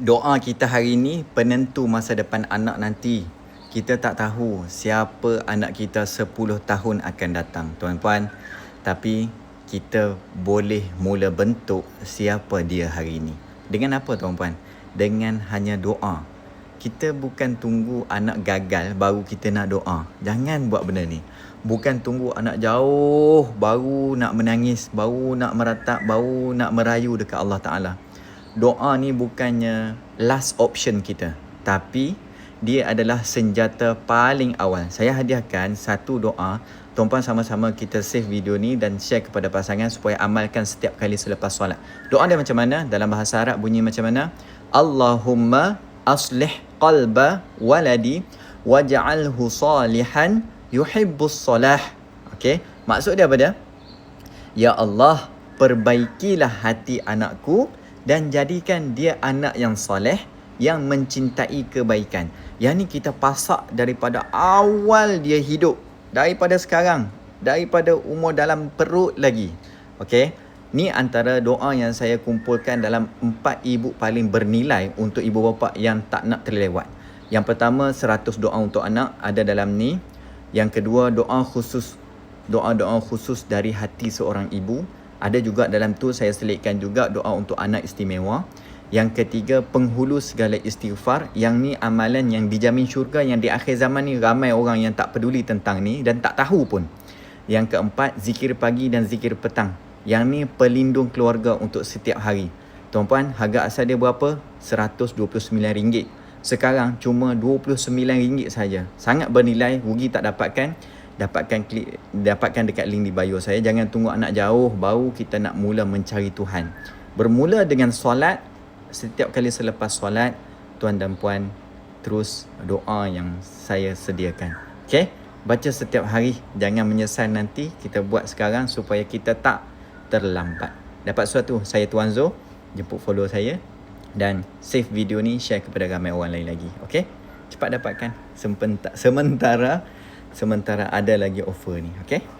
Doa kita hari ni penentu masa depan anak nanti. Kita tak tahu siapa anak kita 10 tahun akan datang, tuan-puan. Tapi kita boleh mula bentuk siapa dia hari ini. Dengan apa, tuan-puan? Dengan hanya doa. Kita bukan tunggu anak gagal baru kita nak doa. Jangan buat benda ni. Bukan tunggu anak jauh baru nak menangis, baru nak meratap, baru nak merayu dekat Allah Ta'ala. Doa ni bukannya last option kita, tapi dia adalah senjata paling awal. Saya hadiahkan satu doa. Tuan-puan sama-sama kita save video ni dan share kepada pasangan supaya amalkan setiap kali selepas solat. Doa dia macam mana? Dalam bahasa Arab bunyi macam mana? Allahumma aslih qalba waladi waj'alhu salihan yuhibbus salah. Okey, maksud dia apa dia? Ya Allah, perbaikilah hati anakku dan jadikan dia anak yang soleh, yang mencintai kebaikan. Yang ni kita pasak daripada awal dia hidup, daripada sekarang, daripada umur dalam perut lagi. Okey, ni antara doa yang saya kumpulkan dalam 4 ibu paling bernilai untuk ibu bapa yang tak nak terlewat. Yang pertama, 100 doa untuk anak ada dalam ni. Yang kedua, doa khusus dari hati seorang ibu. Ada juga dalam tu saya selitkan juga doa untuk anak istimewa. Yang ketiga, penghulu segala istighfar. Yang ni amalan yang dijamin syurga, yang di akhir zaman ni ramai orang yang tak peduli tentang ni dan tak tahu pun. Yang keempat, zikir pagi dan zikir petang. Yang ni pelindung keluarga untuk setiap hari. Tuan-puan, harga asal dia berapa? RM129. Sekarang cuma RM29 saja. Sangat bernilai, rugi tak dapatkan. Dapatkan dekat link di bio saya. Jangan tunggu anak jauh baru kita nak mula mencari Tuhan. Bermula dengan solat. Setiap kali selepas solat, tuan dan puan terus doa yang saya sediakan. Okey? Baca setiap hari. Jangan menyesal nanti. Kita buat sekarang supaya kita tak terlambat. Dapat sesuatu? Saya Tuan Zo. Jemput follow saya. Dan save video ni, share kepada ramai orang lain lagi. Okey? Cepat dapatkan. Sementara ada lagi offer ni. Okey?